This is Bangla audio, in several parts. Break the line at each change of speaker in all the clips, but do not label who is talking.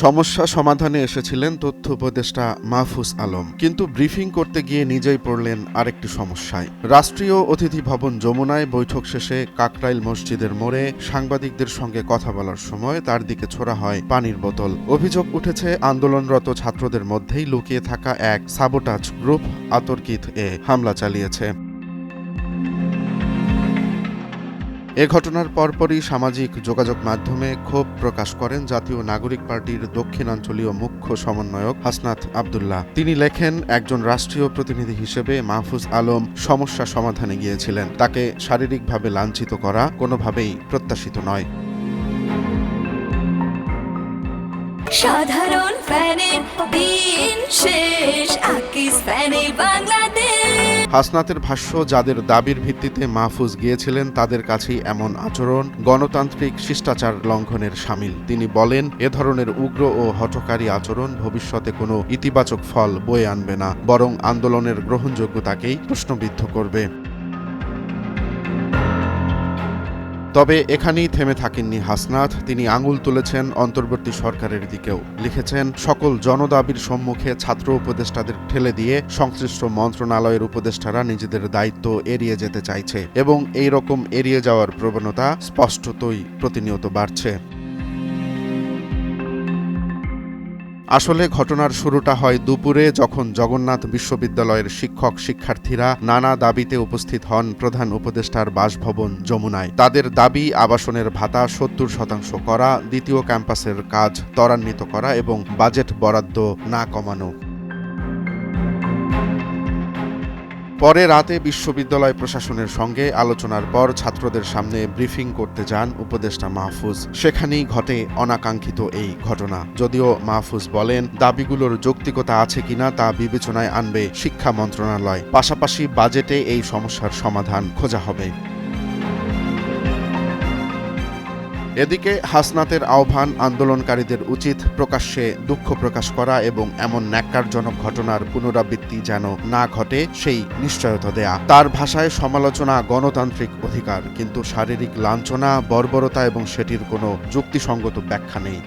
সমস্যা সমাধানে এসেছিলেন তথ্য উপদেষ্টা মাহফুজ আলম, কিন্তু ব্রিফিং করতে গিয়ে নিজেই পড়লেন আরেকটি সমস্যায়। রাষ্ট্রীয় অতিথি ভবন যমুনায় বৈঠক শেষে কাকরাইল মসজিদের মোড়ে সাংবাদিকদের সঙ্গে কথা বলার সময় তার দিকে ছোড়া হয় পানির বোতল। অভিযোগ উঠেছে আন্দোলনরত ছাত্রদের মধ্যেই লুকিয়ে থাকা এক সাবোটাজ গ্রুপ অতর্কিত হামলা চালিয়েছে। এ ঘটনার পরপরই সামাজিক যোগাযোগ মাধ্যমে ক্ষোভ প্রকাশ করেন জাতীয় নাগরিক পার্টির দক্ষিণাঞ্চলীয় মুখ্য সমন্বয়ক হাসনাত আব্দুল্লাহ। তিনি লেখেন, একজন রাষ্ট্রীয় প্রতিনিধি হিসেবে মাহফুজ আলম সমস্যা সমাধানে গিয়েছিলেন। তাকে শারীরিকভাবে লাঞ্ছিত করা কোনোভাবেই প্রত্যাশিত নয়।
সাধারণ ফ্যানের দিন শেষ, আকিস ফ্যানে বাংলাদেশ।
হাসনাতের ভাষ্য, যাদের দাবির ভিত্তিতে মাহফুজ গিয়েছিলেন তাদের কাছেই এমন আচরণ গণতান্ত্রিক শিষ্টাচার লঙ্ঘনের শামিল। তিনি বলেন, এ ধরনের উগ্র ও হঠকারী আচরণ ভবিষ্যতে কোনো ইতিবাচক ফল বয়ে আনবে না, বরং আন্দোলনের গ্রহণযোগ্যতাকেই প্রশ্নবিদ্ধ করবে। তবে এখানেই থেমে থাকেননি হাসনাত। তিনি আঙুল তুলেছেন অন্তর্বর্তী সরকারের দিকেও। লিখেছেন, সকল জনদাবির সম্মুখে ছাত্র উপদেষ্টাদের ঠেলে দিয়ে সংশ্লিষ্ট মন্ত্রণালয়ের উপদেষ্টারা নিজেদের দায়িত্ব এড়িয়ে যেতে চাইছে এবং এই রকম এড়িয়ে যাওয়ার প্রবণতা স্পষ্টতই প্রতিনিয়ত বাড়ছে। আসলে ঘটনার শুরুটা হয় দুপুরে, যখন জগন্নাথ বিশ্ববিদ্যালয়ের শিক্ষক শিক্ষার্থীরা নানা দাবিতে উপস্থিত হন প্রধান উপদেষ্টার বাসভবন যমুনায়। তাদের দাবি আবাসনের ভাতা ৭০% করা, দ্বিতীয় ক্যাম্পাসের কাজ ত্বরান্বিত করা এবং বাজেট বরাদ্দ না কমানো। পরে রাতে বিশ্ববিদ্যালয় প্রশাসনের সঙ্গে আলোচনার পর ছাত্রদের সামনে ব্রিফিং করতে যান উপদেষ্টা মাহফুজ। সেখানেই ঘটে অনাকাঙ্ক্ষিত এই ঘটনা। যদিও মাহফুজ বলেন, দাবিগুলোর যৌক্তিকতা আছে কিনা তা বিবেচনায় আনবে শিক্ষা মন্ত্রণালয়। পাশাপাশি বাজেটে এই সমস্যার সমাধান খোঁজা হবে। এদিকে হাসনাতের আহ্বান, আন্দোলনকারীদের উচিত প্রকাশ্যে দুঃখ প্রকাশ করা এবং এমন ন্যাক্কারজনক ঘটনার পুনরাবৃত্তি যেন না ঘটে সেই নিশ্চয়তা দেয়া। তার ভাষায়, সমালোচনা গণতান্ত্রিক অধিকার, কিন্তু শারীরিক লাঞ্ছনা, বর্বরতা এবং সেটির কোনো যুক্তিসঙ্গত ব্যাখ্যা নেই।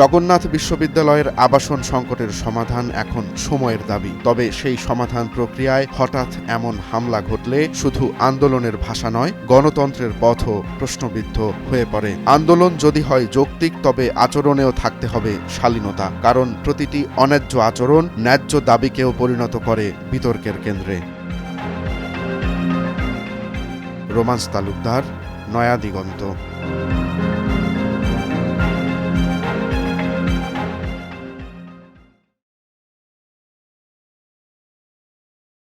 জগন্নাথ বিশ্ববিদ্যালয়ের আবাসন সংকটের সমাধান এখন সময়ের দাবি। তবে সেই সমাধান প্রক্রিয়ায় হঠাৎ এমন হামলা ঘটলে শুধু আন্দোলনের ভাষা নয়, গণতন্ত্রের পথও প্রশ্নবিদ্ধ হয়ে পড়ে। আন্দোলন যদি হয় যৌক্তিক, তবে আচরণেও থাকতে হবে শালীনতা, কারণ প্রতিটি অন্যায্য আচরণ ন্যায্য দাবিকেও পরিণত করে বিতর্কের কেন্দ্রে। রোমান্স তালুকদার, নয়া দিগন্ত।